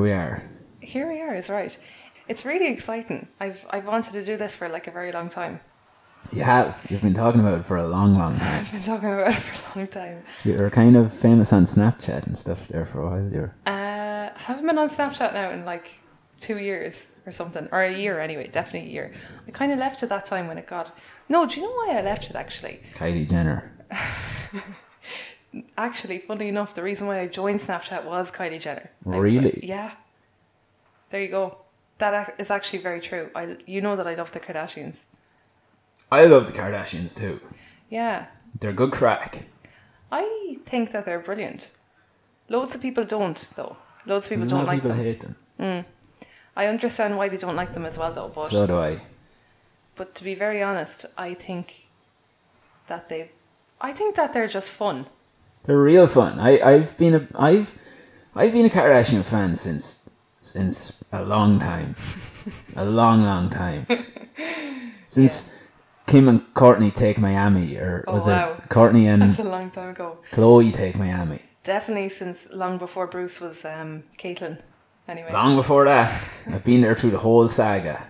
we are. Here we are, is right. It's really exciting. I've wanted to do this for like a very long time. You have. You've been talking about it for a long, long time. I've been talking about it for a long time. You're kind of famous on Snapchat and stuff there for a while. Haven't been on Snapchat now in like 2 years or something. Or a year anyway, definitely a year. I kind of left at that time when it got... No, do you know why I left it actually? Kylie Jenner. Actually, funny enough, the reason why I joined Snapchat was Kylie Jenner. Really? Yeah. There you go. That is actually very true. You know that I love the Kardashians. I love the Kardashians too. Yeah. They're good crack. I think that they're brilliant. Loads of people don't, though. Loads of people don't like them. People hate them. I understand why they don't like them as well, though. But so do I. But to be very honest, I think that they're just fun. They're real fun. I've been a Kardashian fan since a long time. A long time. Since Kim and Courtney Take Miami, or was it Courtney and... That's a long time ago. Chloe Take Miami. Definitely since long before Bruce was Caitlyn. Anyway. Long before that. I've been there through the whole saga.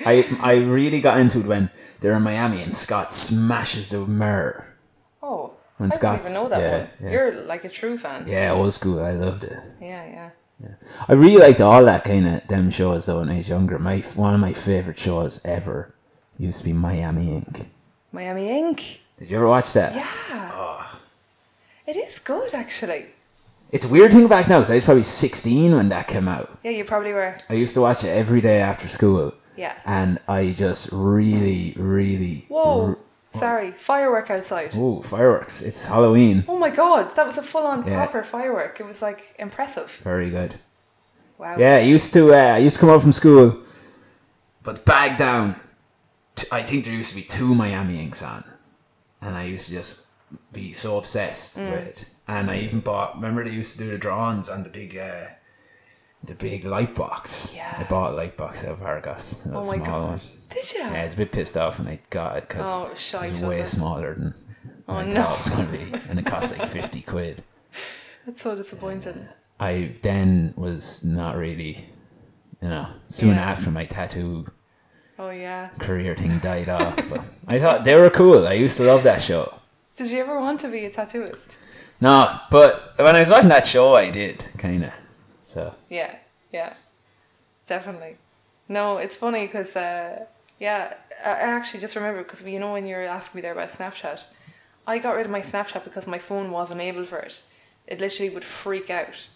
I really got into it when they're in Miami and Scott smashes the mirror. Oh, when I didn't even know that one. Yeah. You're like a true fan. Yeah, old school. I loved it. Yeah. I really liked all that kind of them shows though when I was younger. One of my favourite shows ever used to be Miami Ink. Miami Ink? Did you ever watch that? Yeah. Oh. It is good, actually. It's weird thinking back now because I was probably 16 when that came out. Yeah, you probably were. I used to watch it every day after school. Yeah. And I just really... Whoa. Sorry. Firework outside. Oh, fireworks. It's Halloween. Oh my God. That was a full-on proper firework. It was like impressive. Very good. Wow. Yeah, I used to come out from school, but bag down. I think there used to be 2 Miami Inks on. And I used to just be so obsessed with it. And I even bought, remember they used to do the drawings on the big light box. Yeah. I bought a light box out of Argos. Oh my God. Did you? Yeah, I was a bit pissed off when I got it because it was way smaller than I thought it was going to be. And it cost like 50 quid. That's so disappointing. I then was not really, soon after my tattoo career thing died off. But I thought they were cool. I used to love that show. Did you ever want to be a tattooist? No, but when I was watching that show, I did, kind of. So. Yeah, definitely. No, it's funny because, I actually just remember because, when you were asking me there about Snapchat, I got rid of my Snapchat because my phone wasn't able for it. It literally would freak out.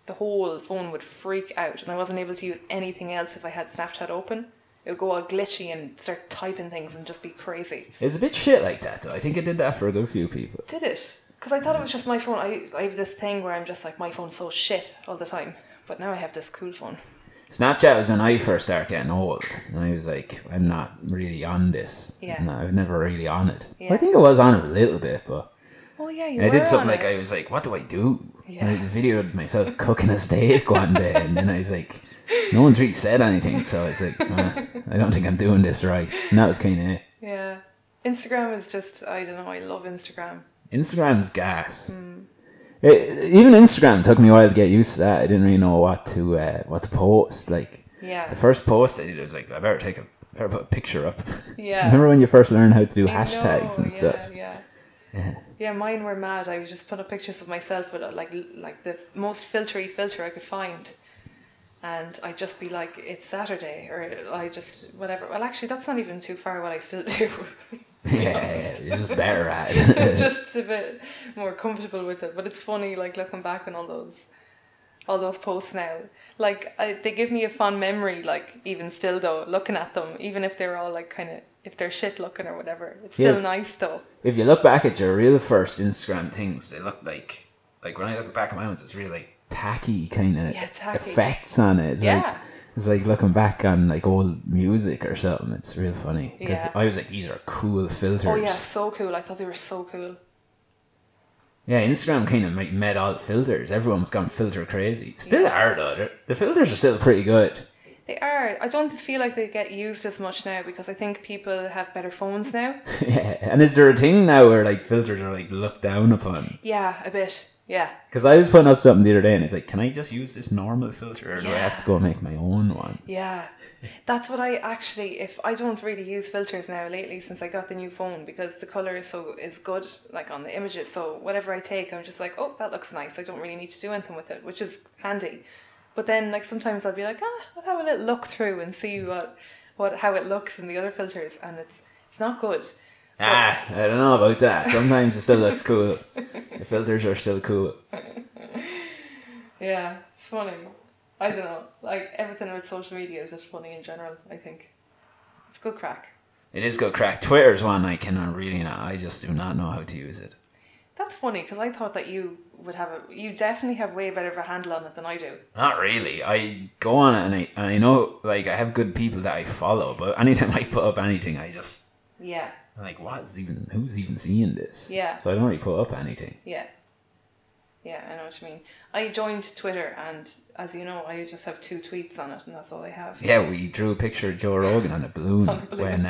The whole phone would freak out and I wasn't able to use anything else if I had Snapchat open. It would go all glitchy and start typing things and just be crazy. It's a bit shit like that though. I think it did that for a good few people. Did it? Because I thought it was just my phone. I have this thing where I'm just like, my phone's so shit all the time. But now I have this cool phone. Snapchat was when I first started getting old. And I was like, I'm not really on this. Yeah. No, I was never really on it. Yeah. I think I was on it a little bit, but... Oh yeah, you I were did something on like, it. I was like, what do I do? Yeah. And I videoed myself cooking a steak one day. And then I was like, no one's really said anything. So I was like, I don't think I'm doing this right. And that was kind of it. Yeah. Instagram is just, I don't know, I love Instagram. Instagram's gas. Even Instagram took me a while to get used to that. I didn't really know what to post. Like, the first post I did, I was like, I better put a picture up. Yeah. Remember when you first learned how to do hashtags and stuff? Yeah, mine were mad. I was just put up pictures of myself with like the most filtery filter I could find. And I'd just be like, it's Saturday, or I just, whatever. Well, actually, that's not even too far what I still do. Yeah, you're just better at it. Just a bit more comfortable with it. But it's funny, like, looking back on all those posts now. Like, they give me a fond memory, like, even still, though, looking at them, even if they're all, like, kind of, if they're shit looking or whatever. It's still nice, though. If you look back at your real first Instagram things, they look like when I look back at my ones, it's really, like, tacky kind of effects on it. It's like looking back on like old music or something. It's real funny because I was like, these are cool filters. Oh yeah, so cool. I thought they were so cool. Yeah, Instagram kind of made all the filters. Everyone's gone filter crazy. Still are though. The filters are still pretty good. They are. I don't feel like they get used as much now because I think people have better phones now. Yeah, and is there a thing now where like filters are like looked down upon? Yeah, a bit. Yeah. Because I was putting up something the other day and it's like, can I just use this normal filter or do I have to go make my own one? Yeah. That's what I actually, if I don't really use filters now lately since I got the new phone because the colour is good, like on the images. So whatever I take, I'm just like, oh, that looks nice. I don't really need to do anything with it, which is handy. But then like sometimes I'll be like, I'll have a little look through and see how it looks in the other filters, and it's not good. I don't know about that. Sometimes it still looks cool. The filters are still cool. Yeah, it's funny. I don't know. Like everything with social media is just funny in general, I think. It's good crack. It is good crack. Twitter's one I cannot really know. I just do not know how to use it. That's funny because I thought that you would you definitely have way better of a handle on it than I do. Not really. I go on it and I know like I have good people that I follow, but anytime I put up anything, I just like who's even seeing this? Yeah. So I don't really put up anything. Yeah. Yeah, I know what you mean. I joined Twitter and as you know, I just have 2 tweets on it and that's all I have. Yeah, we drew a picture of Joe Rogan on a balloon, when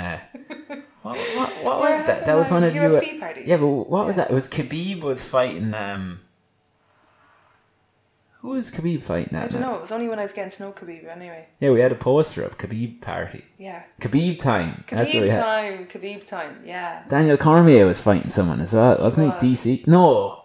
what was that? That was one of the UFC parties. Yeah, but what was that? It was Khabib was fighting who was Khabib fighting at? I don't know. It was only when I was getting to know Khabib anyway. Yeah, we had a poster of Khabib party. Yeah. Khabib time. Khabib time. Yeah. Daniel Cormier was fighting someone as well, wasn't he? DC? No.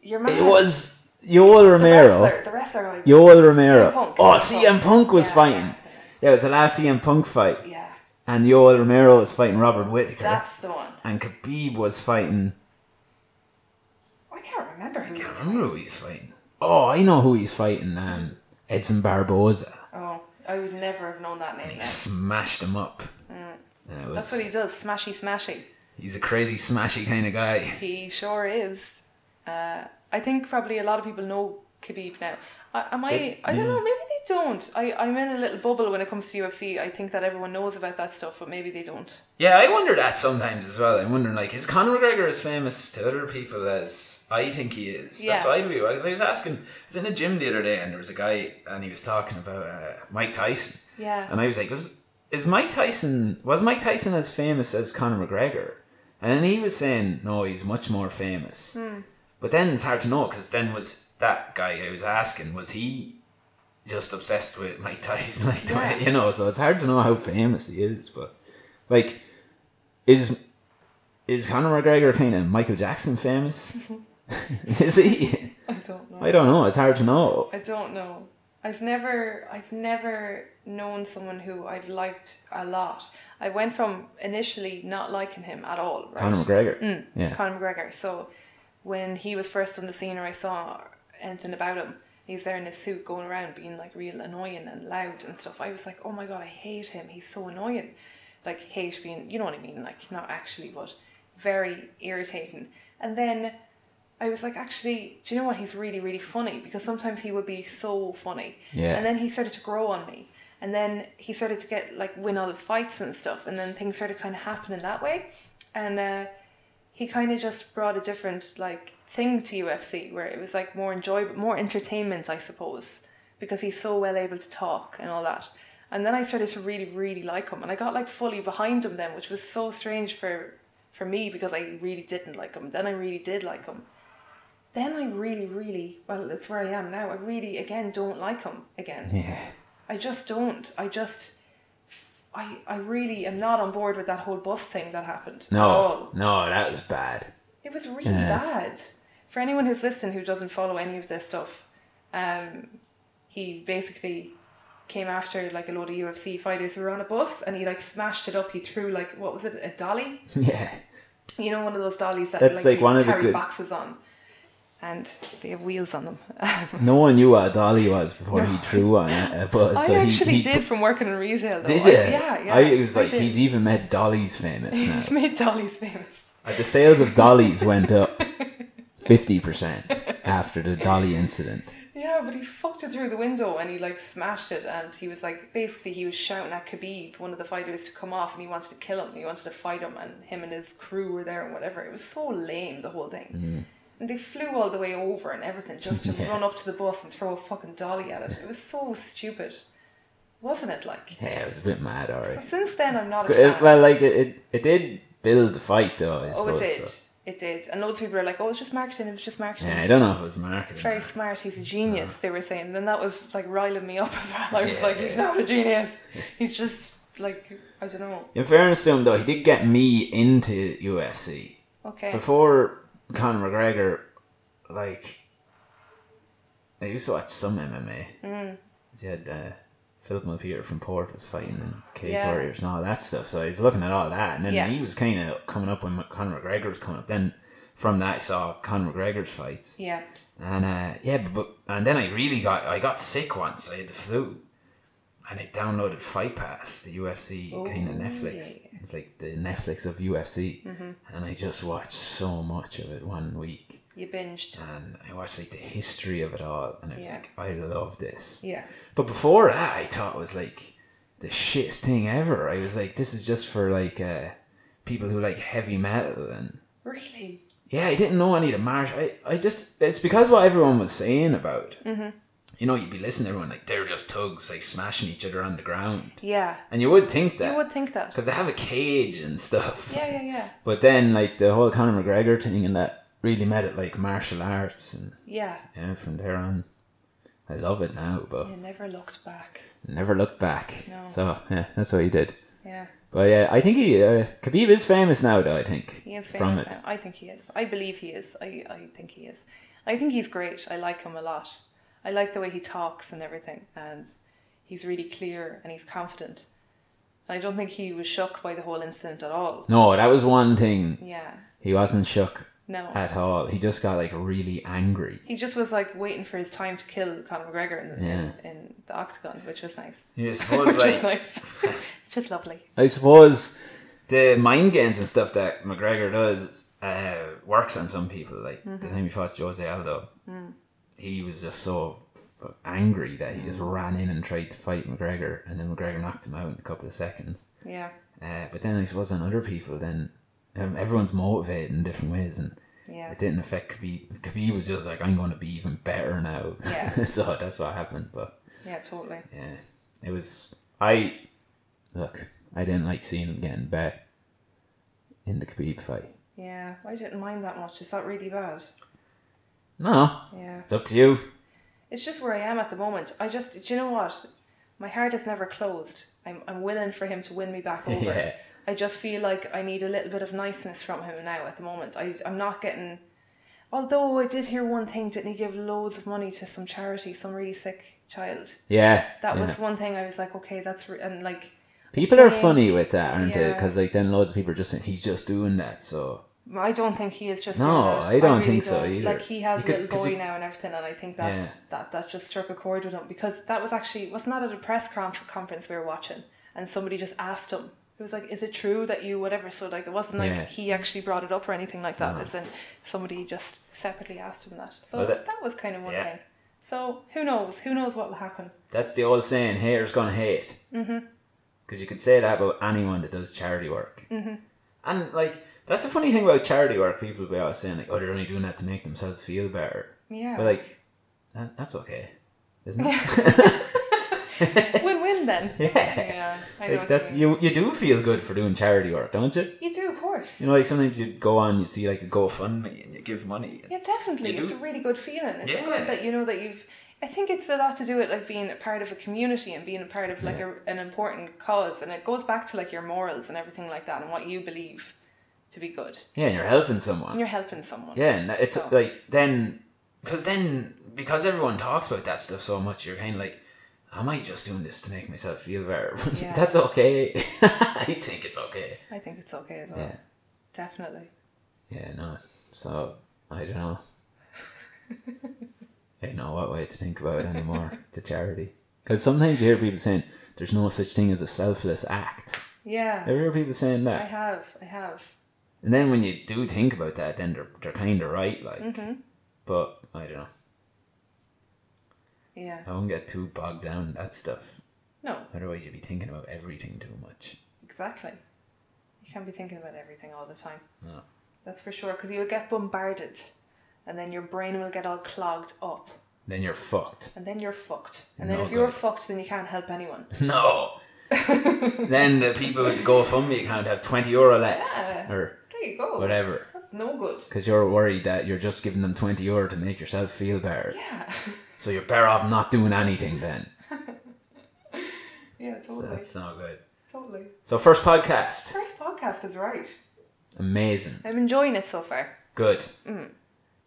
You're mad. It was Yoel Romero. The wrestler. Yoel Romero. CM Punk was fighting. Yeah, it was the last CM Punk fight. Yeah. And Yoel Romero was fighting Robert Whittaker. That's the one. And Khabib was fighting... I can't remember who he's fighting. Oh, I know who he's fighting. Edson Barboza. Oh, I would never have known that name. And he smashed him up. That's what he does. Smashy. He's a crazy smashy kind of guy. He sure is. I think probably a lot of people know Khabib now. I don't know, maybe they don't. I'm in a little bubble when it comes to UFC. I think that everyone knows about that stuff, but maybe they don't. Yeah, I wonder that sometimes as well. I'm wondering, like, is Conor McGregor as famous to other people as I think he is? Yeah. That's what I'd be. I was asking, I was in a gym the other day and there was a guy and he was talking about Mike Tyson. Yeah. And I was like, was Mike Tyson as famous as Conor McGregor? And then he was saying, no, he's much more famous. But then it's hard to know because then was that guy I was asking, was he just obsessed with Mike Tyson, like the way, you know? So it's hard to know how famous he is. But like, is Conor McGregor kind of Michael Jackson famous? Is he? I don't know. It's hard to know. I don't know. I've never known someone who I've liked a lot. I went from initially not liking him at all. Right? Conor McGregor. Yeah. Conor McGregor. So when he was first on the scene or I saw anything about him, he's there in his suit going around being like real annoying and loud and stuff. I was like, oh my God, I hate him. He's so annoying. Like hate being, you know what I mean? Like not actually, but very irritating. And then I was like, actually, do you know what? He's really, really funny because sometimes he would be so funny. Yeah. And then he started to grow on me. And then he started to get like win all his fights and stuff. And then things started kind of happening that way. And he kind of just brought a different like thing to UFC where it was like more enjoyable, more entertainment, I suppose, because he's so well able to talk and all that. And then I started to really, really like him. And I got like fully behind him then, which was so strange for me because I really didn't like him. Then I really did like him. Then I really, really, well, it's where I am now. I really, again, don't like him again. Yeah. I just don't. I really am not on board with that whole bus thing that happened. No, that was bad. It was really bad. For anyone who's listening who doesn't follow any of this stuff, he basically came after like a load of UFC fighters who were on a bus and he like smashed it up. He threw like, what was it, a dolly? Yeah. You know, one of those dollies that that's like one of the carry boxes on. And they have wheels on them. No one knew what a dolly was before he threw on a bus. I actually did from working in retail though. Did you? Yeah. It was like he's even made dollies famous now. He's made dollies famous. The sales of dollies went up 50% after the dolly incident. Yeah, but he fucked it through the window and he like smashed it and he was like, basically he was shouting at Khabib, one of the fighters, to come off and he wanted to kill him. He wanted to fight him and him and his crew were there and whatever. It was so lame, the whole thing. And they flew all the way over and everything just to run up to the bus and throw a fucking dolly at it. It was so stupid. wasn't it? Like, Yeah, it was a bit mad, alright. So since then, I'm not a fan. Well, like, it did build the fight, though, I suppose. It did. So. It did. And loads of people are like, oh, it's just marketing. It was just marketing. Yeah, I don't know if it was marketing. It's very smart. He's a genius, they were saying. And then that was, like, riling me up as well. I was like, he's not a genius. He's just, like, I don't know. In fairness to him, though, he did get me into UFC. Okay. Before Conor McGregor, like, I used to watch some MMA. He had Philip Mulpeter from Port was fighting in Cage Warriors and all that stuff. So I was looking at all that. And then he was kind of coming up when Conor McGregor was coming up. Then from that, I saw Conor McGregor's fights. Yeah. And and then I got sick once. I had the flu. And I downloaded Fight Pass, the UFC kind of Netflix. Yeah. It's like the Netflix of UFC. And I just watched so much of it one week. You binged. And I watched like the history of it all. And I was like, I love this. Yeah. But before that, I thought it was like the shittest thing ever. I was like, this is just for like people who like heavy metal. And really? Yeah, I didn't know any of the march. It's because what everyone was saying about. You know, you'd be listening to everyone like, they're just thugs, like smashing each other on the ground. Yeah. And you would think that. You would think that. Because they have a cage and stuff. Yeah. But then, like, the whole Conor McGregor thing and that really made it like martial arts. And yeah, from there on, I love it now. But you never looked back. Never looked back. No. So, yeah, that's what he did. Yeah. But yeah, I think Khabib is famous now, though, I think. He is famous now. I think he is. I believe he is. I think he is. I think he's great. I like him a lot. I like the way he talks and everything, and he's really clear and he's confident. I don't think he was shook by the whole incident at all. No, that was one thing. Yeah. He wasn't shook at all. He just got like really angry. He just was like waiting for his time to kill Conor McGregor in the octagon, which was nice. Yeah, I suppose which was nice. Just lovely. I suppose the mind games and stuff that McGregor does works on some people. Like the time he fought Jose Aldo. He was just so angry that he just ran in and tried to fight McGregor, and then McGregor knocked him out in a couple of seconds. Yeah. But then I suppose on other people, then everyone's motivated in different ways, and it didn't affect Khabib. Khabib was just like, I'm going to be even better now. Yeah. So that's what happened. But yeah, totally. Yeah, it was. I didn't like seeing him getting bet in the Khabib fight. Yeah, I didn't mind that much. Is that really bad? No. Yeah. It's up to you. It's just where I am at the moment. Do you know what? My heart is never closed. I'm willing for him to win me back over. Yeah. I just feel like I need a little bit of niceness from him now at the moment. I'm not getting... Although I did hear one thing, didn't he give loads of money to some charity, some really sick child? Yeah. That was one thing I was like, okay, that's... and like... People are funny with that, aren't they? Because like then loads of people are just saying, he's just doing that, so... I don't think he is just doing that. I don't really think so either. Like, he has a little boy now and everything, and I think that just struck a chord with him, because that was actually, wasn't that at a press conference we were watching, and somebody just asked him, it was like, is it true that you whatever, so like it wasn't like he actually brought it up or anything like that, as in somebody just separately asked him that. So that was kind of one thing. So who knows what will happen. That's the old saying, haters gonna hate. Because you could say that about anyone that does charity work. And like, that's the funny thing about charity work. People will be always saying like, oh, they're only doing that to make themselves feel better. Yeah. But like, that's okay, isn't it? It's win-win then. Yeah. I know like you do feel good for doing charity work, don't you? You do, of course. You know, like sometimes you go on, you see like a GoFundMe and you give money. Yeah, definitely. It's a really good feeling. It's good that you know that you've... I think it's a lot to do with like being a part of a community and being a part of like an important cause, and it goes back to like your morals and everything like that and what you believe to be good. Yeah, and you're helping someone. Yeah, and it's like because everyone talks about that stuff so much, you're kind of like, am I just doing this to make myself feel better? Yeah. That's okay. I think it's okay. I think it's okay as well. Yeah. Definitely. Yeah, no. So, I don't know. I don't know what way to think about it anymore, the charity. Because sometimes you hear people saying, there's no such thing as a selfless act. Yeah. You hear people saying that? I have. And then when you do think about that, then they're kind of right, like. But, I don't know. Yeah. I won't get too bogged down in that stuff. No. Otherwise you'd be thinking about everything too much. Exactly. You can't be thinking about everything all the time. No. That's for sure, because you'll get bombarded and then your brain will get all clogged up Then you're fucked. And then you're fucked. And then if you're fucked, then you can't help anyone. No. Then the people with the GoFundMe account have €20 less. Yeah. Or there you go. whatever. That's no good. Because you're worried that you're just giving them €20 to make yourself feel better. Yeah. So you're better off not doing anything then. Yeah, totally. So that's not good. Totally. So first podcast. First podcast is right. Amazing. I'm enjoying it so far. Good.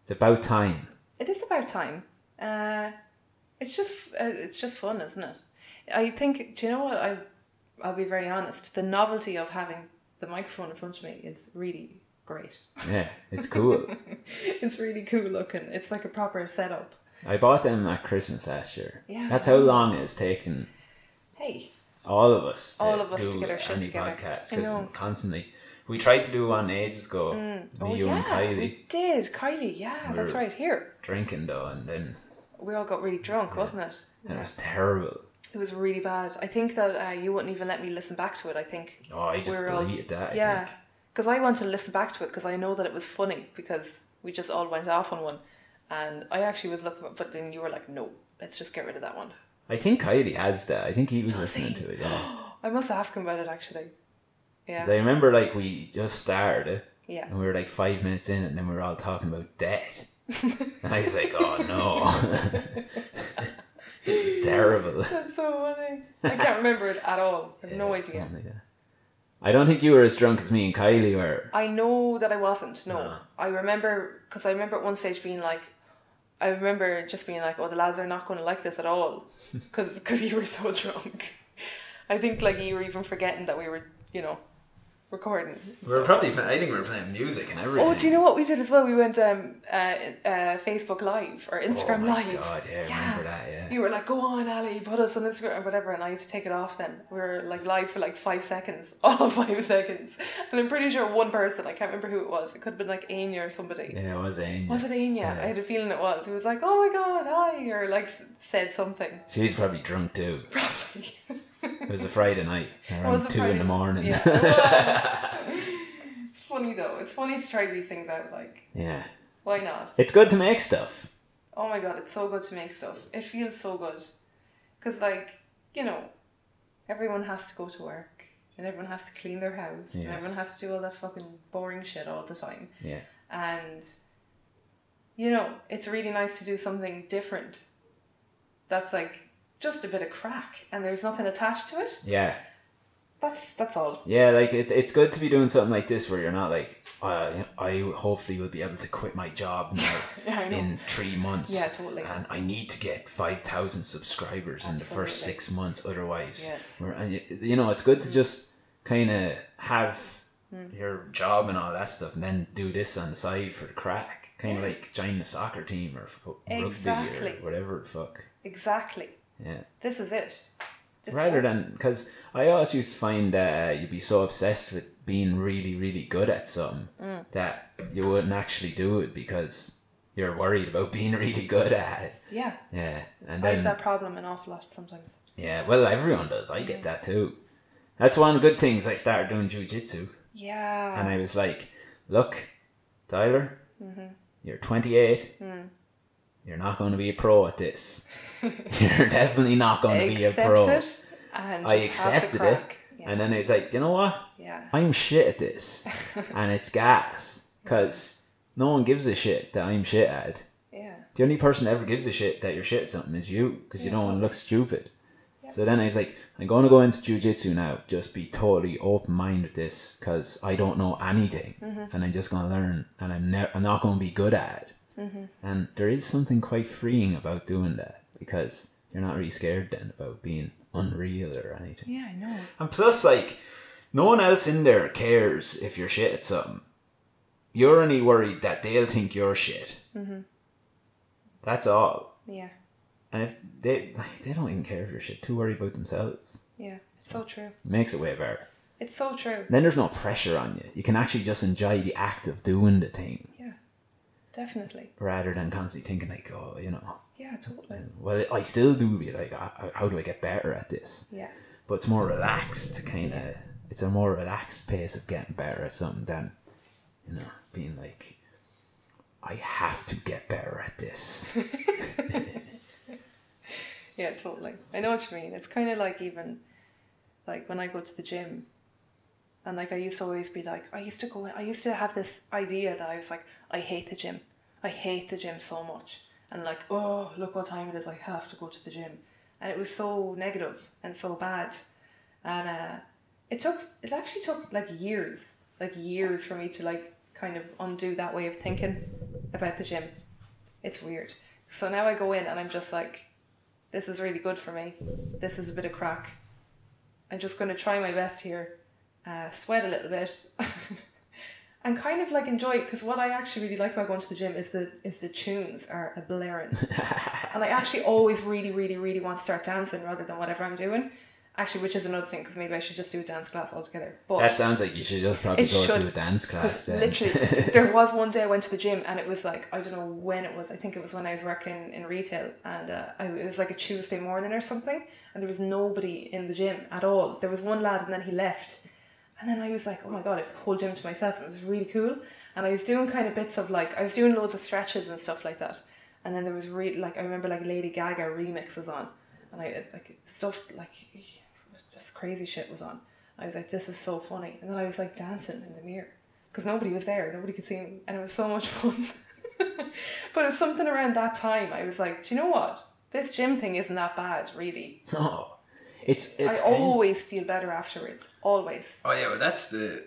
It's about time. It is about time. It's just fun, isn't it? I think, do you know what? I'll be very honest. The novelty of having the microphone in front of me is really great. Yeah, it's cool. It's really cool looking. It's like a proper setup. I bought them at Christmas last year. Yeah. That's how long it's taken all of us to get our shit together. Podcast, because constantly we tried to do one ages ago. You and Kylie. We did. Kylie, yeah, that's right. Here. Drinking though, and then we all got really drunk, wasn't it? And it was terrible. It was really bad. I think that you wouldn't even let me listen back to it. I think. Oh, I just deleted that. Yeah, because I wanted to listen back to it because I know that it was funny because we just all went off on one, and I actually was looking, but then you were like, no, let's just get rid of that one. I think Kylie has that. I think he was listening to it. Yeah. I must ask him about it actually. Yeah. I remember we just started it. Yeah. And we were 5 minutes in, and then we were all talking about debt. And I was like, oh no. This is terrible. That's so funny. I can't remember it at all. I have no idea. Like I don't think you were as drunk as me and Kylie were. I know that I wasn't, no. I remember, because I remember at one stage being like, oh, the lads are not going to like this at all. Because you were so drunk. I think you were even forgetting that we were, recording. I think we were playing music and everything. Oh, do you know what we did as well? We went Facebook Live or Instagram Live. Oh my God, yeah, I remember that, yeah. You were like, go on, Ali, put us on Instagram or whatever, and I had to take it off then. We were live for 5 seconds, all of 5 seconds. And I'm pretty sure one person, I can't remember who it was, it could have been Anya or somebody. Yeah, it was Anya. Was it Anya? Yeah. I had a feeling it was. He was like, oh my God, hi, or said something. She's probably drunk too. Probably. It was a Friday night, around 2 in the morning. Yeah, it's funny though. It's funny to try these things out. Yeah. Why not? It's good to make stuff. Oh my God, it's so good to make stuff. It feels so good. Because everyone has to go to work. And everyone has to clean their house. Yes. And everyone has to do all that fucking boring shit all the time. Yeah. And, it's really nice to do something different. That's just a bit of crack and there's nothing attached to it. Yeah. That's all. Yeah, it's good to be doing something like this where you're not I hopefully will be able to quit my job now in 3 months. Yeah, totally. And I need to get 5,000 subscribers in the first 6 months, otherwise. Yes. And it's good to just kind of have your job and all that stuff, and then do this on the side for the crack. Kind of like join a soccer team or rugby or whatever the fuck. Exactly. Yeah. This is it. Rather than, because I always used to find you'd be so obsessed with being really, really good at something that you wouldn't actually do it because you're worried about being really good at it. Yeah. Yeah. And I have that problem an awful lot sometimes. Yeah, well, everyone does. I get that too. That's one of the good things. I started doing jiu-jitsu. Yeah. And I was like, look, Tyler, you're 28. You're not going to be a pro at this. You're definitely not going to be a pro. And I accepted it. Yeah. And then I was like, you know what? Yeah. I'm shit at this. And it's gas. Because no one gives a shit that I'm shit at. Yeah. The only person that ever gives a shit that you're shit at something is you. Because you don't want to look stupid. Yeah. So then I was like, I'm going to go into jiu-jitsu now. Just be totally open-minded with this. Because I don't know anything. And I'm just going to learn. And I'm not going to be good at it. And there is something quite freeing about doing that, because you're not really scared then about being unreal or anything. Yeah, I know. And plus, no one else in there cares if you're shit at something. You're only worried that they'll think you're shit. That's all. Yeah. And if they don't even care if you're shit, too worried about themselves. Yeah, it's so true. It makes it way better. It's so true. Then there's no pressure on you. You can actually just enjoy the act of doing the thing. Yeah. Definitely. Rather than constantly thinking Yeah, totally. Well, I still do be how do I get better at this? Yeah. But it's more relaxed, it's a more relaxed pace of getting better at something than, being I have to get better at this. Yeah, totally. I know what you mean. It's kind of like even like when I go to the gym, and like I used to always be like, I used to have this idea that I was like, I hate the gym. I hate the gym so much. And like, oh, look what time it is. I have to go to the gym. And it was so negative and so bad. And it actually took like years for me to like kind of undo that way of thinking about the gym. It's weird. So now I go in and I'm just like, this is really good for me. This is a bit of crack. I'm just going to try my best here, sweat a little bit, and kind of like enjoy it. Because what I actually really like about going to the gym is the tunes are a blaring, and I actually always really, really, really want to start dancing rather than whatever I'm doing. Actually, which is another thing, because maybe I should just do a dance class altogether. But that sounds like you should just probably go to a dance class then. Literally, there was one day I went to the gym and it was like, I don't know when it was. I think it was when I was working in retail, and it was like a Tuesday morning or something, and there was nobody in the gym at all. There was one lad and then he left. And then I was like, oh my God, I have the whole gym to myself. And it was really cool. And I was doing kind of bits of like, I was doing loads of stretches and stuff like that. And then there was really, like, I remember like Lady Gaga remix was on. And I, like, stuff like, just crazy shit was on. I was like, this is so funny. And then I was like dancing in the mirror. Because nobody was there. Nobody could see me. And it was so much fun. But it was something around that time. I was like, do you know what? This gym thing isn't that bad, really. No. I always feel better afterwards. Always. Oh yeah, well that's the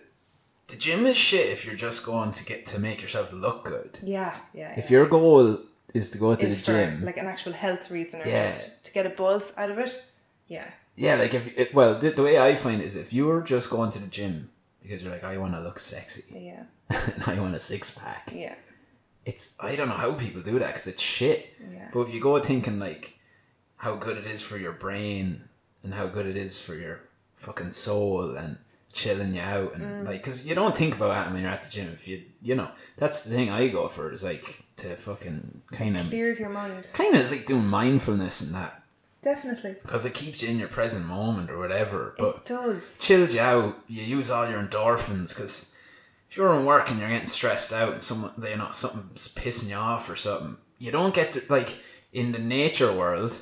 gym is shit if you're just going to make yourself look good. Yeah. If your goal is to go to the gym, for like an actual health reason, or just to get a buzz out of it. Yeah. Yeah, like the way I find it is if you're just going to the gym because you're like, I want to look sexy. Yeah. And I want a six pack. Yeah. I don't know how people do that because it's shit. Yeah. But if you go thinking like how good it is for your brain and how good it is for your fucking soul and chilling you out and like, because you don't think about that when you're at the gym. If you know, that's the thing I go for, is like to fucking kind of clears your mind. Kind of is like doing mindfulness and that. Definitely. Because it keeps you in your present moment or whatever. But it does. Chills you out. You use all your endorphins, because if you're in work and you're getting stressed out and something's pissing you off or something, you don't get to, like in the nature world,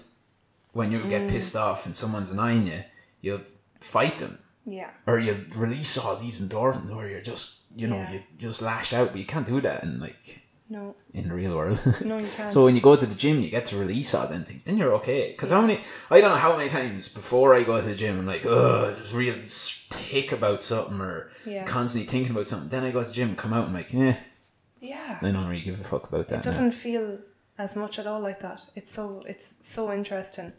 when you get pissed off and someone's annoying you, you'll fight them. Yeah. Or you release all these endorphins where you're just, you just lash out, but you can't do that in the real world. No, you can't. So when you go to the gym, you get to release all them things. Then you're okay. Because I don't know how many times before I go to the gym, I'm like, oh, just real tick about something or constantly thinking about something. Then I go to the gym, come out and I'm like, yeah. I don't really give a fuck about that. It doesn't feel as much at all like that. It's so interesting.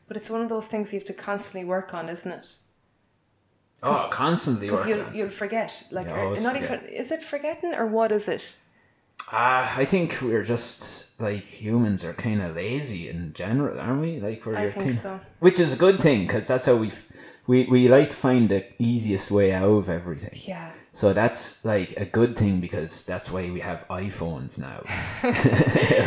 But it's one of those things you have to constantly work on, isn't it? Oh, constantly work on. Because you'll forget. Like, is it forgetting or what is it? I think we're just, like, humans are kind of lazy in general, aren't we? Like, I think so. Which is a good thing, because that's how we like to find the easiest way out of everything. Yeah. So that's, like, a good thing, because that's why we have iPhones now.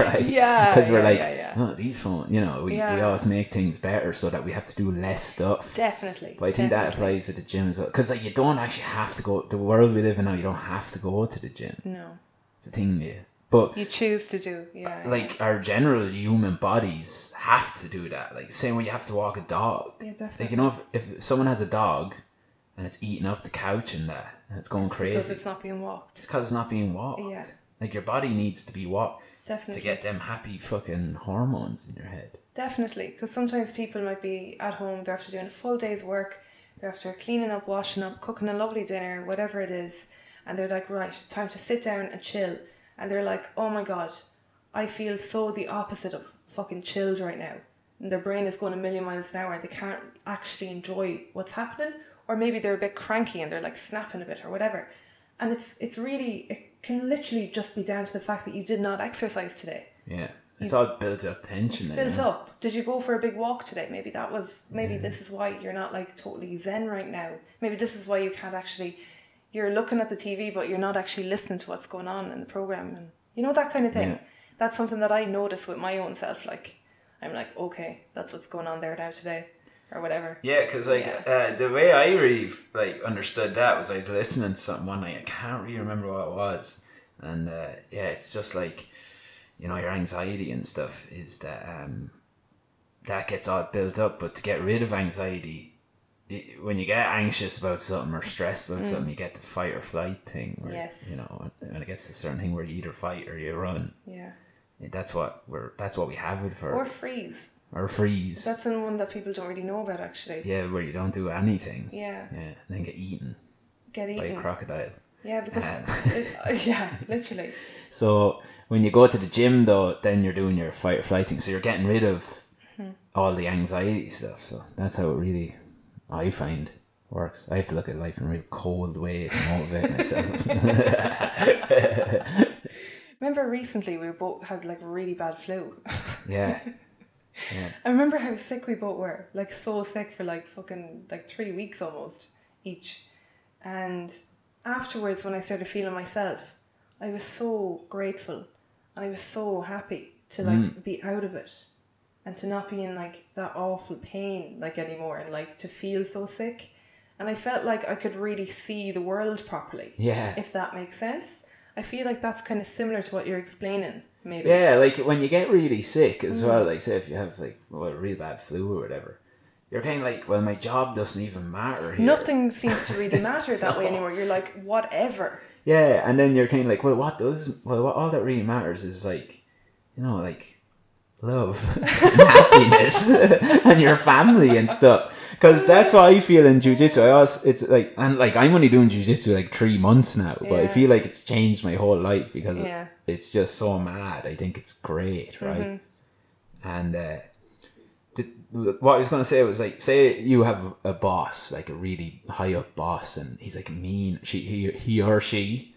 Right? Yeah. Because we're oh, these phones, we always make things better so that we have to do less stuff. Definitely. But I think that applies with the gym as well. Because, like, you don't actually have to go, the world we live in now, you don't have to go to the gym. No. It's a thing, but you choose to do, our general human bodies have to do that. Like, same way you have to walk a dog. Yeah, definitely. Like, if someone has a dog and it's eating up the couch and that, and it's going crazy. Because it's not being walked. It's because it's not being walked. Yeah. Like, your body needs to be walked. Definitely. To get them happy fucking hormones in your head. Definitely. Because sometimes people might be at home, they're after doing a full day's work, they're after cleaning up, washing up, cooking a lovely dinner, whatever it is, and they're like, right, time to sit down and chill. And they're like, oh my God, I feel so the opposite of fucking chilled right now. And their brain is going a million miles an hour and they can't actually enjoy what's happening. Or maybe they're a bit cranky and they're like snapping a bit or whatever. And it can literally just be down to the fact that you did not exercise today. Yeah. It's all built up tension. It's built up. Did you go for a big walk today? Maybe this is why you're not like totally zen right now. Maybe this is why you can't actually... You're looking at the TV, but you're not actually listening to what's going on in the program, and that kind of thing. Yeah. That's something that I notice with my own self. Like, I'm like, okay, that's what's going on there now today, or whatever. Yeah, because the way I really understood that was I was listening to something one night. I can't really remember what it was, and it's just like, your anxiety and stuff is that that gets all built up. But to get rid of anxiety, when you get anxious about something or stressed about something, you get the fight or flight thing. Where, Yes. you know, and I guess a certain thing where you either fight or you run. Yeah. That's what we have it for. Or freeze. Or freeze. That's the one that people don't really know about, actually. Yeah, where you don't do anything. Yeah. Yeah, and then get eaten. By a crocodile. Yeah, because yeah, literally. So when you go to the gym, though, then you're doing your fight or flight thing. So you're getting rid of all the anxiety stuff. So that's how it really, I find, works. I have to look at life in a real cold way to motivate myself. Remember recently we both had like really bad flu. Yeah. I remember how sick we both were. Like so sick for like fucking like 3 weeks almost each. And afterwards, when I started feeling myself, I was so grateful and I was so happy to like be out of it and to not be in like that awful pain like anymore and like to feel so sick. And I felt like I could really see the world properly. Yeah. If that makes sense. I feel like that's kind of similar to what you're explaining, maybe. Yeah, like when you get really sick as well, like say if you have like a real bad flu or whatever, you're kind of like, well, my job doesn't even matter here. Nothing seems to really matter that way anymore. You're like, whatever. Yeah, and then you're kind of like, well, what all that really matters is like, you know, like love and happiness and your family and stuff. Because that's what I feel in jiu-jitsu. It's like, and like I'm only doing jiu-jitsu like 3 months now, but I feel like it's changed my whole life because it's just so mad. I think it's great, right? And what I was going to say was like, say you have a boss, like a really high up boss, and he's like mean. He or she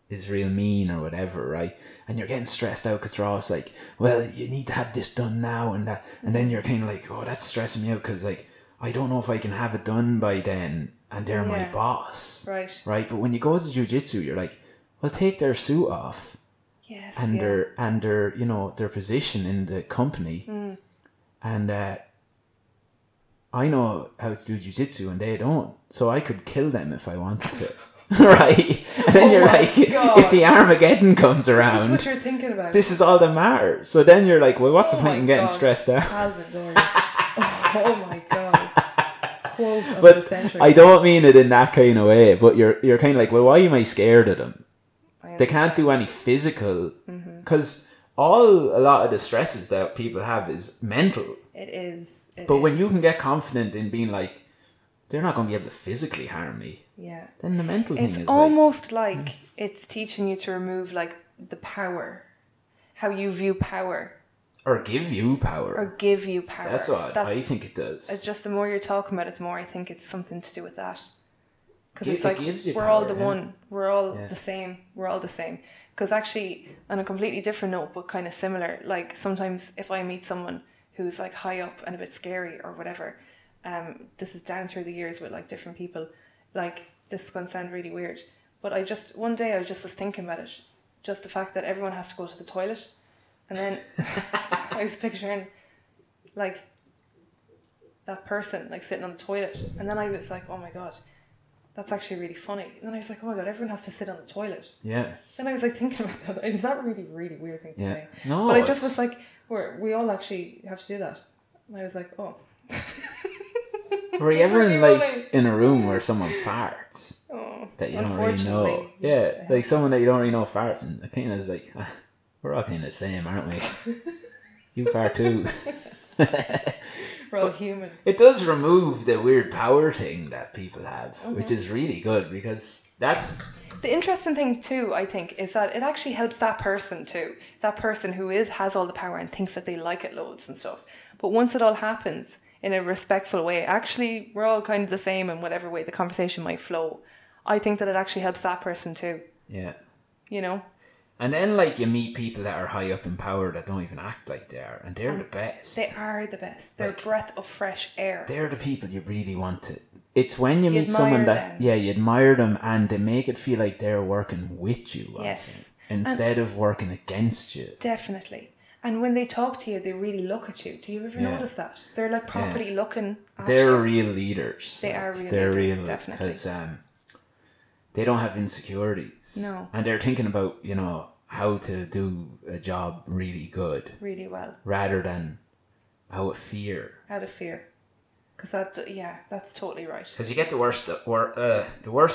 is real mean or whatever, right? And you're getting stressed out because they're always like, well, you need to have this done now and that, and then you're kind of like, oh, that's stressing me out because like I don't know if I can have it done by then, and they're my boss, right? But when you go to jiu-jitsu, you're like, well, take their suit off, and their you know their position in the company, and I know how to do jiu-jitsu and they don't, so I could kill them if I wanted to. Right? And then you're like, if the Armageddon comes around, this is what you're thinking about. This is all that matters. So then you're like, well, what's the point in getting stressed out? Calvin Doyle. Oh my god. Quote of but the century. I don't mean it in that kind of way, but you're kind of like, well, why am I scared of them? They can't do any physical, because a lot of the stresses that people have is mental. It is. But when you can get confident in being like, they're not going to be able to physically harm me. Yeah. Then the mental thing is it's almost like it's teaching you to remove like the power, how you view power. Or give you power. That's what I think it does. It's just the more you're talking about it, the more I think it's something to do with that. Because it's like, we're power, all the one. We're all the same. We're all the same. Because actually, on a completely different note, but kind of similar, like sometimes if I meet someone who's like high up and a bit scary or whatever, this is down through the years with like different people, like this is going to sound really weird, but one day I just was thinking about it, just the fact that everyone has to go to the toilet, and then I was picturing like that person like sitting on the toilet, and then I was like, oh my god, that's actually really funny. And then I was like, oh my god, everyone has to sit on the toilet. Yeah. Then I was like thinking about that. Is that really, really weird thing to say? No. But I just was like, we all actually have to do that. And I was like, oh. Were you ever in a room where someone farts that you don't really know? Yeah, like someone that you don't really know farts, and it kind of is like, we're all kind of the same, aren't we? You fart too. We're all human. It does remove the weird power thing that people have, which is really good, because that's... The interesting thing too, I think, is that it actually helps that person too. That person who has all the power and thinks that they like it loads and stuff. But once it all happens in a respectful way, actually we're all kind of the same in whatever way the conversation might flow. I think that it actually helps that person too. Yeah. You know? And then like you meet people that are high up in power that don't even act like they are, and they're the best. They are the best. They're like, a breath of fresh air. They're the people you really want to... It's when you meet someone that... Yeah, you admire them and they make it feel like they're working with you. Yes. Instead of working against you. Definitely. And when they talk to you, they really look at you. Do you ever notice that? They're like properly looking at you. They're real leaders. They are real leaders, definitely. Because they don't have insecurities. No. And they're thinking about, you know, how to do a job really good. Really well. Rather than out of fear. Out of fear. Because that's totally right. Because you get the worst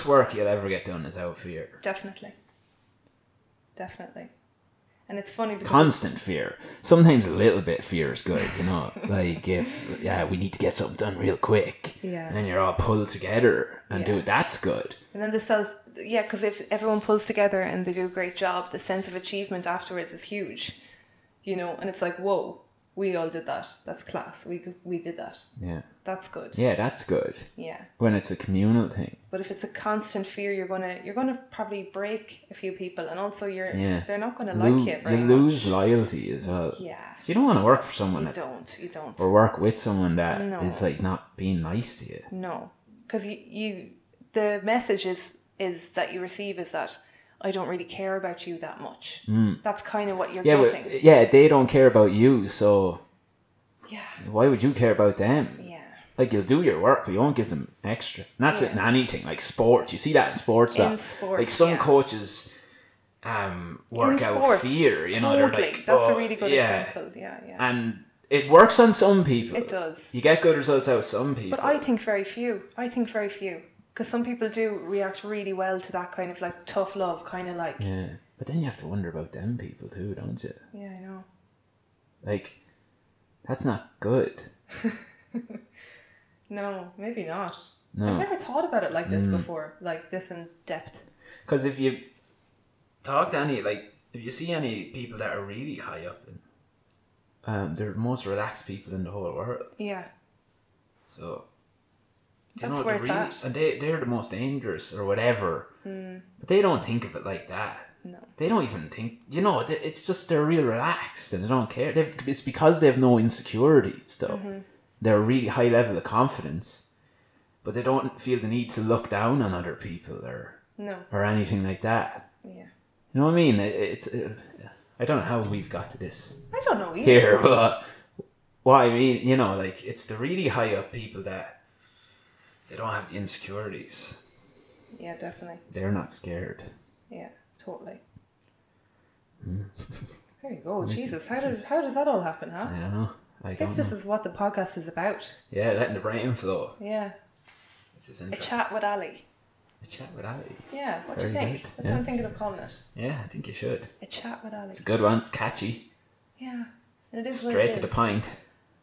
work you'll ever get done is out of fear. Definitely. And it's funny because... Constant fear. Sometimes a little bit of fear is good, you know. Like if, we need to get something done real quick. Yeah. And then you're all pulled together and do it. That's good. And then because if everyone pulls together and they do a great job, the sense of achievement afterwards is huge. You know, and it's like, whoa, we all did that. That's class. We did that. Yeah. That's good. Yeah, that's good. Yeah. When it's a communal thing. But if it's a constant fear, you're gonna probably break a few people, and also they're not gonna like you very much. You lose loyalty as well. Yeah. So you don't want to work for someone. You don't. Or work with someone that is like not being nice to you. No, because the message is that you receive is that I don't really care about you that much. That's kind of what you're getting. But, they don't care about you, so why would you care about them? Yeah. Like, you'll do your work, but you won't give them extra. And that's it in anything, like sport. You see that in sports. Like some coaches work out fear. You know, they're like, that's a really good example. Yeah. And it works on some people. It does. You get good results out of some people. But I think very few. Because some people do react really well to that kind of like tough love, kind of like... Yeah, but then you have to wonder about them people too, don't you? Yeah, I know. Like, that's not good. No, maybe not. No. I've never thought about it like this before, like this in depth. Because if you talk to if you see any people that are really high up, they're the most relaxed people in the whole world. Yeah. So... That's where it's at. And they're the most dangerous or whatever. But they don't think of it like that. No. They don't even think... it's just they're real relaxed and they don't care. It's because they have no insecurities, though. Mm-hmm. They're a really high level of confidence. But they don't feel the need to look down on other people or anything like that. Yeah. You know what I mean? I don't know how we've got to this. I don't know either. Here, but what I mean, it's the really high up people that they don't have the insecurities. Yeah, definitely. They're not scared. Yeah, totally. There you go. Jesus, how does that all happen, huh? I don't know. I guess this is what the podcast is about. Yeah, letting the brain flow. Yeah. Which is interesting. A chat with Ali. A chat with Ali. Yeah, what do you think? Good. That's what I'm thinking of calling it. Yeah, I think you should. A chat with Ali. It's a good one. It's catchy. Yeah. And it is straight to the point.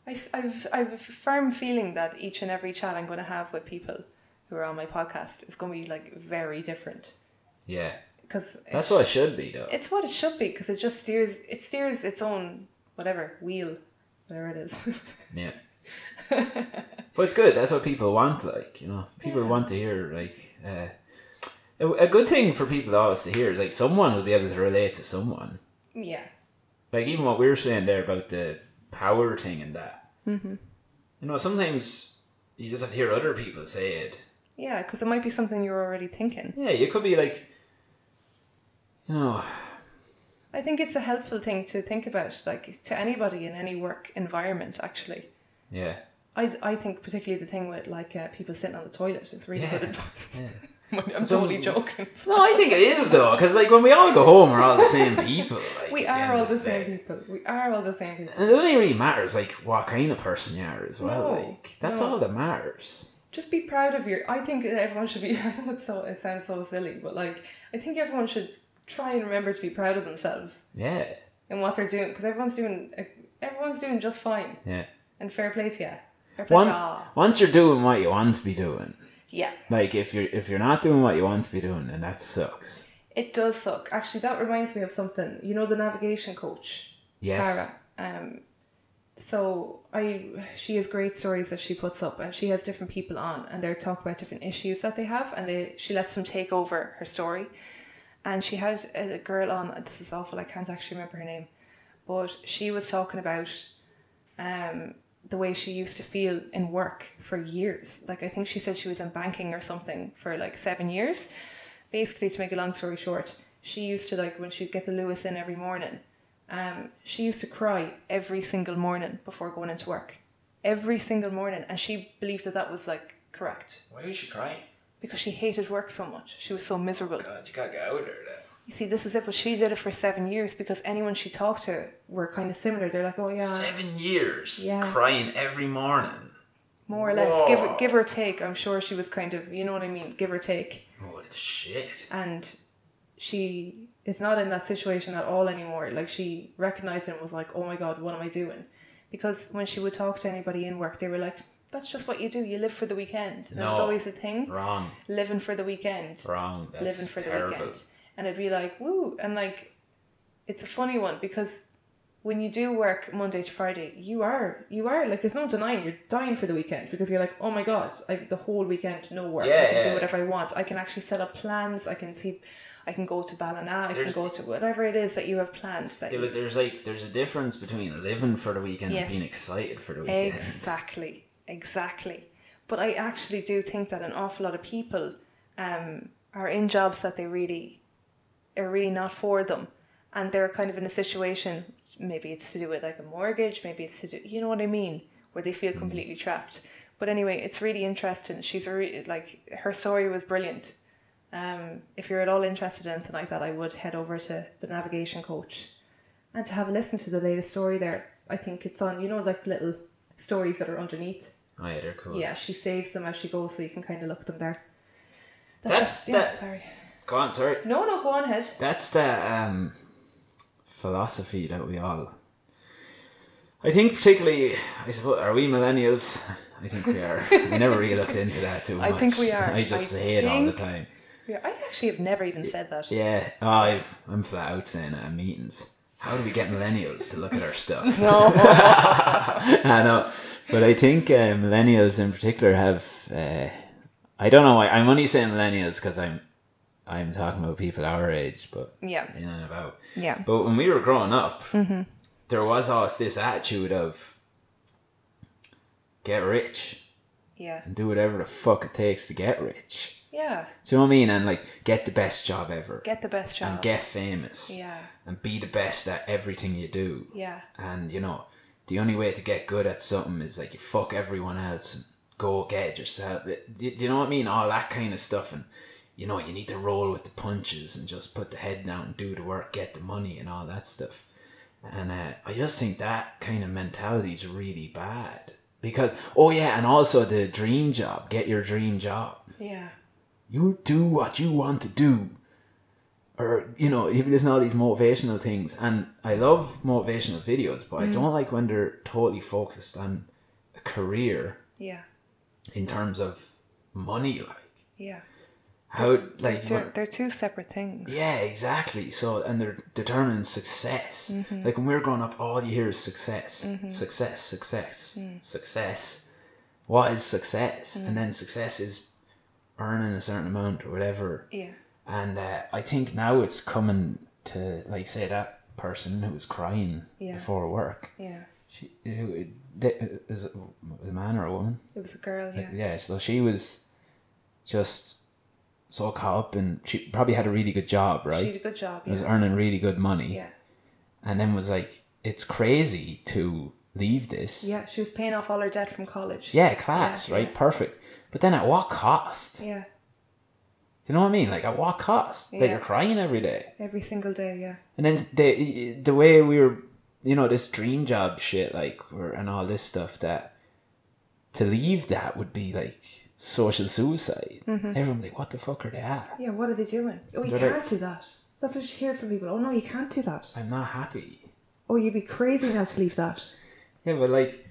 I've a firm feeling that each and every chat I'm going to have with people who are on my podcast is going to be like very different. Yeah. Because that's what it should be, though. It's what it should be, because it just steers its own wheel, whatever it is. Yeah. But it's good. That's what people want. People want to hear a good thing for people always to hear is like someone will be able to relate to someone. Yeah. Like even what we were saying there about the power thing and that. Mm-hmm. Sometimes you just have to hear other people say it. Yeah, because it might be something you're already thinking. Yeah, you could be like, I think it's a helpful thing to think about, like to anybody in any work environment, actually. Yeah. I think particularly the thing with people sitting on the toilet is really good advice. Yeah. I'm totally joking. No, I think it is though, because when we all go home, we're all the same people. We are all the same people. And it doesn't really matter what kind of person you are as well. No, that's all that matters. Just be proud of I think everyone should be. I know it sounds so silly, but I think everyone should try and remember to be proud of themselves. Yeah. And what they're doing, because everyone's doing just fine. Yeah. And fair play to you. Once you're doing what you want to be doing. Yeah. If you're not doing what you want to be doing, then that sucks. It does suck. Actually, that reminds me of something. The navigation coach, yes. Tara. She has great stories that she puts up, and she has different people on, and they talk about different issues that they have, and she lets them take over her story. And she had a girl on. This is awful. I can't actually remember her name, but she was talking about the way she used to feel in work for years. I think she said she was in banking or something for 7 years. Basically, to make a long story short, she used to when she'd get the Lewis in every morning, she used to cry every single morning before going into work. Every single morning. And she believed that was correct. Why was she crying? Because she hated work so much. She was so miserable. God, you gotta get out of there You see, this is it, but she did it for 7 years because anyone she talked to were kind of similar. They're like, oh yeah. 7 years? Yeah. Crying every morning? More or less. Give or take. I'm sure she was kind of, you know what I mean? Give or take. Oh, it's shit. And she is not in that situation at all anymore. Like, she recognised it and was like, oh my God, what am I doing? Because when she would talk to anybody in work, they were like, that's just what you do. You live for the weekend. That was always a thing. Wrong. Living for the weekend. Wrong. That's living for terrible. the weekend. And it'd be like, woo. And like, it's a funny one because when you do work Monday to Friday, you are like, there's no denying you're dying for the weekend because you're like, oh my God, I've the whole weekend, no work. I can do whatever I want. I can actually set up plans. I can go to Ballina. I can go to whatever it is that you have planned. But there's a difference between living for the weekend and being excited for the weekend. Exactly. But I actually do think that an awful lot of people are in jobs that they really are really not for them, and they're kind of in a situation, maybe it's to do with like a mortgage, maybe it's to do, you know what I mean, where they feel completely trapped. But anyway, it's really interesting. She's her story was brilliant. If you're at all interested in anything like that, I would head over to the navigation coach and to have a listen to the latest story there. I think it's on, you know, like the little stories that are underneath. Oh yeah, they're cool. Yeah, she saves them as she goes, so you can kind of look them there. Sorry. Go on, sorry. No, go on ahead. That's the philosophy that we all... I think particularly, I suppose, are we millennials? I think we are. We never really looked into that too much. I think we are. I just say it all the time. Yeah, I actually have never even said that. Yeah, I'm flat out saying it at meetings. How do we get millennials to look at our stuff? No. I know. But I think millennials in particular have... I don't know why. I'm only saying millennials because I'm talking about people our age, but about. Yeah. But when we were growing up, there was always this attitude of get rich. Yeah. And do whatever the fuck it takes to get rich. Yeah. Do you know what I mean? And like get the best job ever. Get the best job. And get famous. Yeah. And be the best at everything you do. Yeah. And you know, the only way to get good at something is like you fuck everyone else and go get it yourself. Do you know what I mean? All that kind of stuff. And you know, you need to roll with the punches and just put the head down and do the work, get the money and all that stuff. And I just think that kind of mentality is really bad. Because, and also the dream job. Get your dream job. Yeah. You do what you want to do. Or, you know, you listen to all these motivational things. And I love motivational videos, but I don't like when they're totally focused on a career. Yeah. In terms of money, like. Yeah. They're two separate things. Yeah, exactly. So, and they're determining success. Like when we were growing up, all you hear is success. Success. What is success? And then success is earning a certain amount or whatever. Yeah. And I think now it's coming to, like, say that person who was crying before work. Yeah. Is it a man or a woman? It was a girl, yeah. Yeah, so she was just so caught up, and she probably had a really good job, right? She had a good job, yeah. Was earning really good money. Yeah. And then was like, it's crazy to leave this. Yeah, she was paying off all her debt from college. Yeah, class, right? Yeah. Perfect. But then at what cost? Yeah. Do you know what I mean? Like, at what cost? Yeah. Like, you're crying every day. Every single day, yeah. And then the way we were, you know, this dream job shit, like, and all this stuff, that to leave that would be like social suicide. Everyone like, what the fuck are they at? Yeah, what are they doing? Oh, you can't do that. That's what you hear from people. Oh no, you can't do that. I'm not happy. Oh, you'd be crazy now to leave that. Yeah, but like,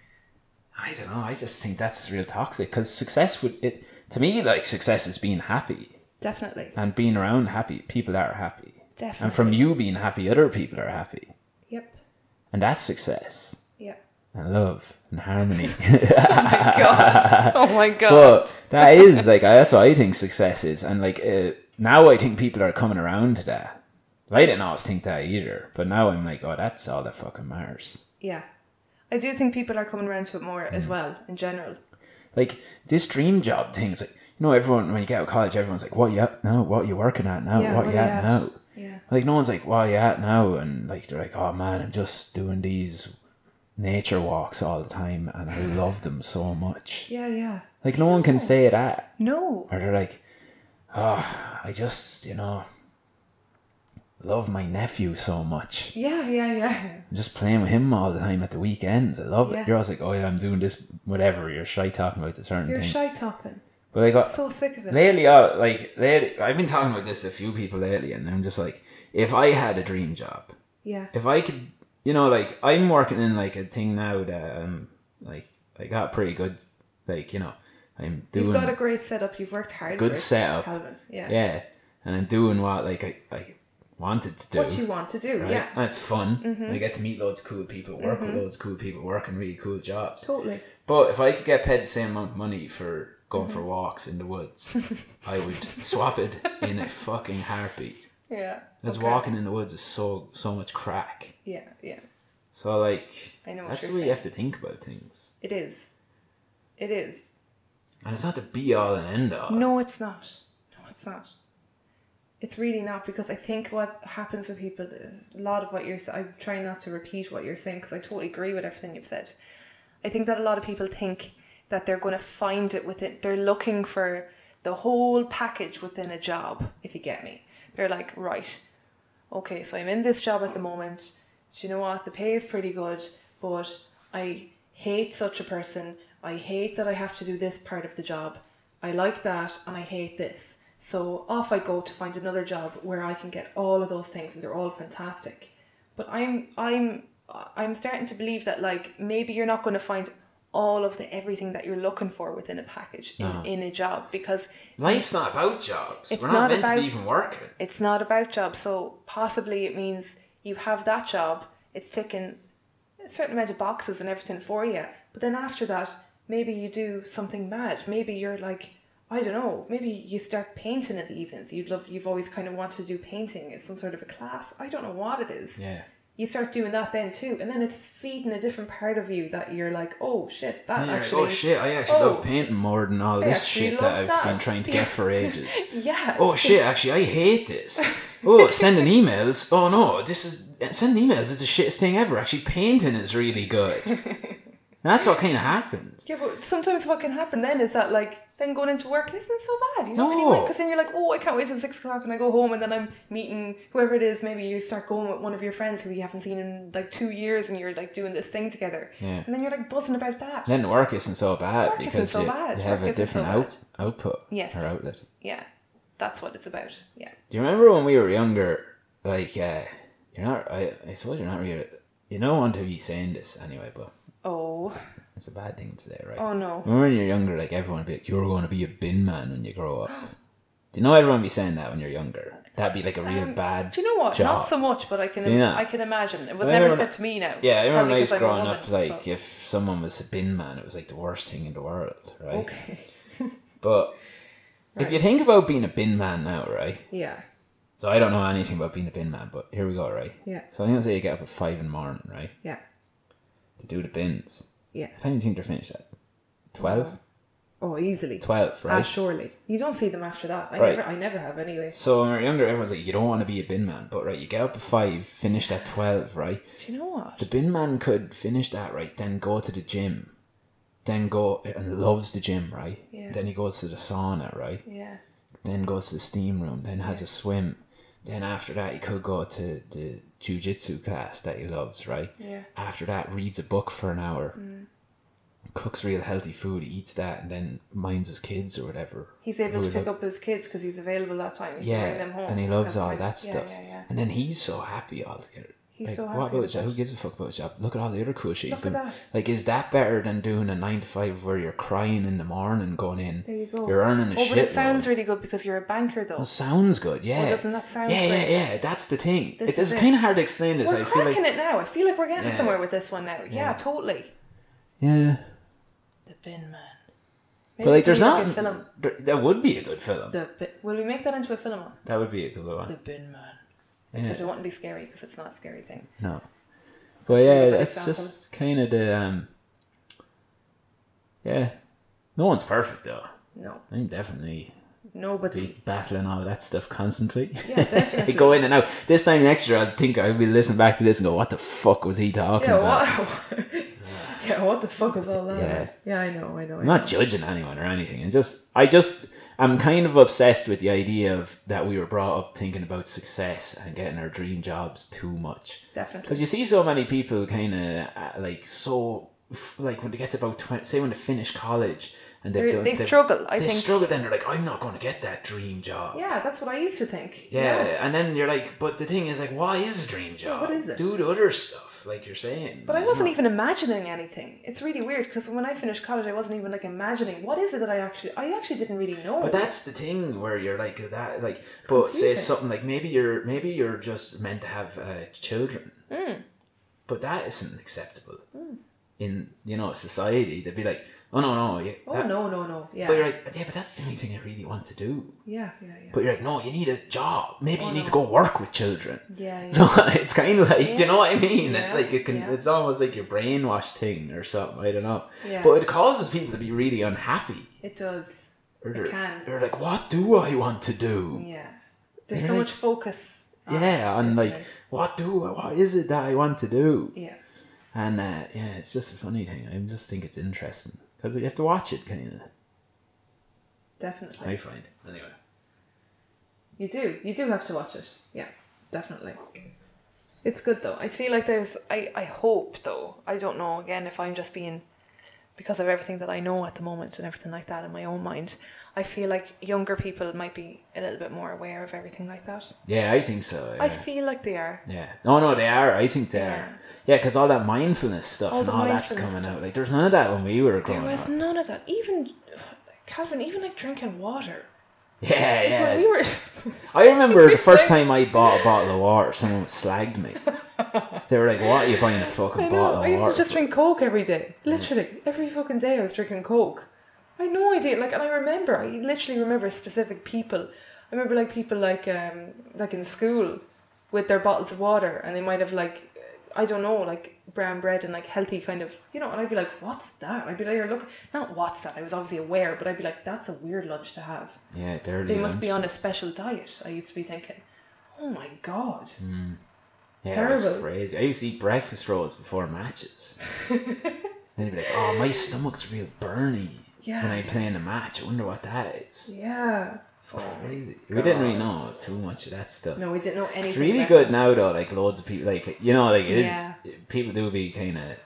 I don't know. I just think that's real toxic, because success to me, like, success is being happy. Definitely. And being around happy people that are happy. Definitely. And from you being happy, other people are happy. Yep. And that's success. Yeah. And love and harmony. Oh my god. But that is, like, that's what I think success is. And like, now I think people are coming around to that. I didn't always think that either, but now I'm like, oh, that's all that fucking matters. Yeah. I do think people are coming around to it more as well, in general. Like, this dream job thing is like, you know, everyone, when you get out of college, everyone's like, what are you at now? What are you working at now? Yeah, what are you at now? Yeah. Like, no one's like, what are you at now? And like, they're like, oh man, I'm just doing these nature walks all the time and I love them so much. Yeah, yeah. Like, no one can say that. No. Or they're like, oh, I just, you know, love my nephew so much. Yeah. I'm just playing with him all the time at the weekends. I love it. You're always like, oh yeah, I'm doing this, whatever. You're shy talking about the certain thing. You're shy talking. But I got so sick of it. Lately, I've been talking about this to a few people lately, and I'm just like, if I had a dream job, if I could, you know, like I'm working in like a thing now that like I got pretty good, like, you know, I'm doing. You've got a great setup. You've worked hard. Good for setup. Calvin. Yeah, and I'm doing what like I wanted to do. What you want to do, right? yeah. And it's fun. I get to meet loads of cool people, work with loads of cool people, working really cool jobs. Totally. But if I could get paid the same amount of money for going for walks in the woods, I would swap it in a fucking heartbeat. Yeah. Because walking in the woods is so much crack. Yeah. So like, I know what that's you're the way saying. you have to think about things. It is. And it's not the be all and end all. No, it's not. It's really not, because I think what happens with people, a lot of what you're saying, I'm trying not to repeat what you're saying because I totally agree with everything you've said. I think that a lot of people think that they're going to find it within, they're looking for the whole package within a job, if you get me. They're like, right, okay, so I'm in this job at the moment. Do you know what? The pay is pretty good, but I hate such a person. I hate that I have to do this part of the job. I like that and I hate this. So off I go to find another job where I can get all of those things and they're all fantastic. But I'm starting to believe that like maybe you're not going to find all of everything that you're looking for within a package in a job, because life's not about jobs. We're not meant to be even working. It's not about jobs. So possibly it means you have that job, it's ticking a certain amount of boxes and everything for you. But then after that, maybe you do something mad. Maybe you're like, I don't know, maybe you start painting in the evenings. You've always kind of wanted to do painting as some sort of a class. I don't know what it is. Yeah. You start doing that then too, and then it's feeding a different part of you that you're like, oh shit, that actually... Like, oh shit, I actually love painting more than all this shit that I've been trying to get for ages. Yeah. Oh shit, actually I hate this. Oh, sending emails. Oh no, sending emails is the shittest thing ever. Actually painting is really good. That's what kind of happens. Yeah, but sometimes what can happen then is that like, then going into work isn't so bad. You don't really mind, because then you're like, oh, I can't wait till 6 o'clock and I go home and then I'm meeting whoever it is. Maybe you start going with one of your friends who you haven't seen in like 2 years and you're like doing this thing together. Yeah. And then you're like buzzing about that. Then work isn't so bad because you have a different output or outlet. Yeah, that's what it's about. Yeah. Do you remember when we were younger, like, you're not, I suppose you're not really, you don't want to be saying this anyway, but... Oh. It's a bad thing to say, right? Oh, no. Remember when you're younger, like, everyone would be like, you're going to be a bin man when you grow up. Do you know everyone be saying that when you're younger? That'd be like a real bad Do you know what? job. Not so much, but I can imagine. It was never said to me now. Yeah, I remember when I was growing up, like, if someone was a bin man, it was like the worst thing in the world, right? Okay. But if you think about being a bin man now, right? Yeah. So I don't know anything about being a bin man, but here we go, right? Yeah. So I'm going to say you get up at 5 in the morning, right? Yeah. To do the bins. Yeah. What time do you think they're finished at? 12? Oh, easily. 12, right? Surely. You don't see them after that. I never have anyway. So when we were younger, everyone's like, you don't want to be a bin man. But right, you get up at 5, finished at 12, right? Do you know what? The bin man could finish that, right? Then go to the gym. Then go, and loves the gym, right? Yeah. Then he goes to the sauna, right? Yeah. Then goes to the steam room. Then has a swim. Then after that, he could go to the jiu-jitsu class that he loves, right? Yeah. After that, reads a book for an hour. Cooks real healthy food, eats that, and then minds his kids or whatever. He's able to pick up his kids because he's available that time. He can bring them home. And he loves all that stuff. Yeah. And then he's so happy altogether. He's so happy. What about his job? Who gives a fuck about his job? Look at all the other cool shit he's doing. Look at that. Like, is that better than doing a 9 to 5 where you're crying in the morning going in? There you go. You're earning a shit. But it sounds really good because you're a banker, though. Well, sounds good, yeah. Well, doesn't that sound great? Yeah. That's the thing. It's kind of hard to explain this. We're cracking it now. I feel like we're getting somewhere with this one now. Yeah, totally. Yeah. The Bin Man. Maybe but like, there's not. That would be a good film. Will we make that into a film? That would be a good one. The Bin Man. Except it wouldn't be scary because it's not a scary thing. No. But that's just kind of the. No one's perfect though. No. I'm definitely. Nobody. Battling all that stuff constantly. Yeah, definitely. Go in and out. This time next year, I'll be listening back to this and go, what the fuck was he talking about? Yeah, what the fuck is all that? Yeah, I know. I'm not judging anyone or anything. I'm kind of obsessed with the idea of that we were brought up thinking about success and getting our dream jobs too much. Definitely. Because you see so many people kind of like when they get to about 20, say when they finish college and they struggle. I think they struggle. Then they're like, I'm not going to get that dream job. Yeah, that's what I used to think. Yeah, and then you're like, but the thing is, like, what is a dream job? Yeah, what is it? Do the other stuff, like you're saying. But I wasn't even imagining anything. It's really weird because when I finished college, I wasn't even like imagining what is it that I actually didn't really know. But that's the thing where you're like that, like, it's but confusing. say something like maybe you're just meant to have children, but that isn't acceptable. In society, they'd be like, oh no, yeah. No, yeah. But you're like, yeah, but that's the only thing I really want to do. Yeah. But you're like, no, you need a job. Maybe you need to go work with children. Yeah. So it's kind of like, do you know what I mean? Yeah. It's like it's almost like your brainwash thing or something. I don't know. Yeah. But it causes people to be really unhappy. It does. It can. They're like, what do I want to do? Yeah. There's so much focus. On like, what is it that I want to do? Yeah. And it's just a funny thing. I just think it's interesting because you have to watch it, kind of. Definitely. I find anyway. You do have to watch it. Yeah, definitely. It's good though. I feel like I hope though. I don't know again if I'm just being, because of everything that I know at the moment and everything like that in my own mind. I feel like younger people might be a little bit more aware of everything like that. Yeah, I think so. Yeah. I feel like they are. Yeah. No, they are. I think they are. Yeah, because all that mindfulness stuff and all that's coming out. Like, there's none of that when we were growing up. There was none of that. Even, Calvin, even like drinking water. Yeah. We were... I remember the first time I bought a bottle of water, someone slagged me. They were like, what are you buying a fucking bottle of water? I used to just drink Coke every day. Literally. Every fucking day I was drinking Coke. I had no idea. Like, and I literally remember specific people. I remember like people like in school with their bottles of water, and they might have like, I don't know, like brown bread and like healthy kind of, and I'd be like, what's that? I'd be like, not what's that? I was obviously aware, but I'd be like, that's a weird lunch to have. Yeah, they must be on a special diet. I used to be thinking, oh my God. Yeah, terrible. It was crazy. I used to eat breakfast rolls before matches. Then you'd be like, oh, my stomach's real burny. Yeah. When I play in a match, I wonder what that is. Yeah. It's crazy. We didn't really know too much of that stuff. No, we didn't know anything. It's really good now though, like loads of people, like, it is, people do be kind of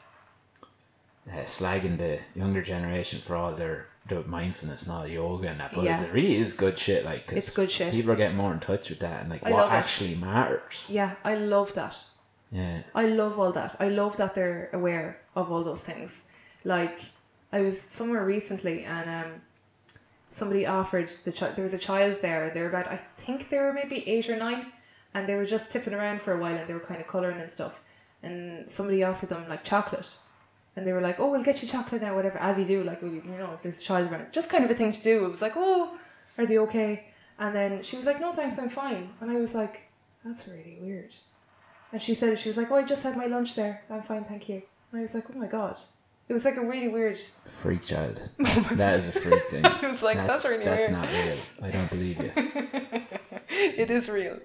slagging the younger generation for all the mindfulness and all the yoga and that, but it really is good shit, like, cause it's good shit. People are getting more in touch with that and like what actually matters. Yeah, I love that. Yeah. I love all that. I love that they're aware of all those things. Like, I was somewhere recently and somebody offered there was a child there. They were about, I think they were maybe 8 or 9, and they were just tipping around for a while and they were kind of colouring and stuff. And somebody offered them like chocolate, and they were like, "Oh, we'll get you chocolate now, whatever." As you do, like, if there's a child around, just kind of a thing to do. It was like, "Oh, are they okay?" And then she was like, "No, thanks, I'm fine." And I was like, "That's really weird." And she was like, "Oh, I just had my lunch there. I'm fine, thank you." And I was like, "Oh my God." It was like a really weird... Freak child. That is a freak thing. I was like, that's really weird. That's not real. I don't believe you. It is real.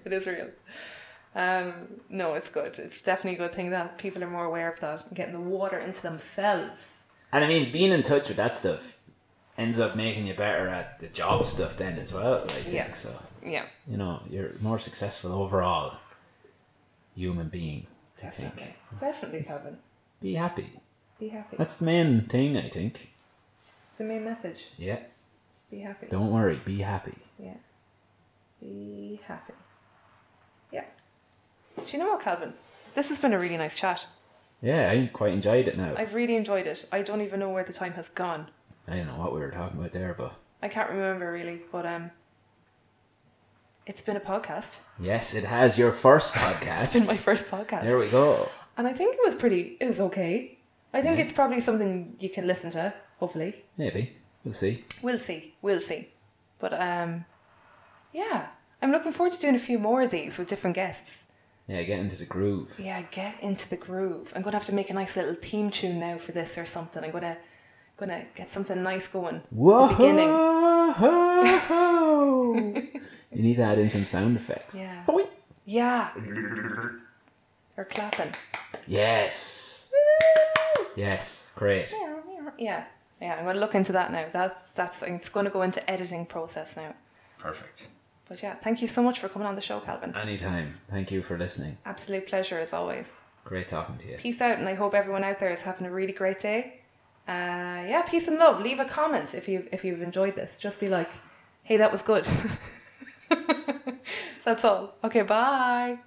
No, it's good. It's definitely a good thing that people are more aware of that and getting the water into themselves. And I mean, being in touch with that stuff ends up making you better at the job stuff then as well, I think. Yeah. So, yeah. You're more successful overall human being, Definitely. I think. Definitely, Calvin. Be happy. Be happy. That's the main thing, I think. It's the main message. Yeah. Be happy. Don't worry, be happy. Yeah. Be happy. Yeah. Do you know what, Calvin? This has been a really nice chat. Yeah, I quite enjoyed it now. I've really enjoyed it. I don't even know where the time has gone. I don't know what we were talking about there, but... I can't remember really, but it's been a podcast. Yes, it has. Your first podcast. It's been my first podcast. There we go. And I think it was okay. I think it's probably something you can listen to, hopefully. Maybe. We'll see. We'll see. But, yeah. I'm looking forward to doing a few more of these with different guests. Yeah, get into the groove. Yeah, get into the groove. I'm going to have to make a nice little theme tune now for this or something. I'm going to get something nice going. Whoa! At the beginning. You need to add in some sound effects. Yeah. Boing. Yeah. Or clapping. Yes. Woo! Yes, great. Yeah, I'm going to look into that now. It's going to go into editing process now. Perfect. But yeah, thank you so much for coming on the show, Calvin. Anytime. Thank you for listening. Absolute pleasure as always. Great talking to you. Peace out, and I hope everyone out there is having a really great day. Peace and love. Leave a comment if you've enjoyed this. Just be like, hey, that was good. That's all. Okay, bye.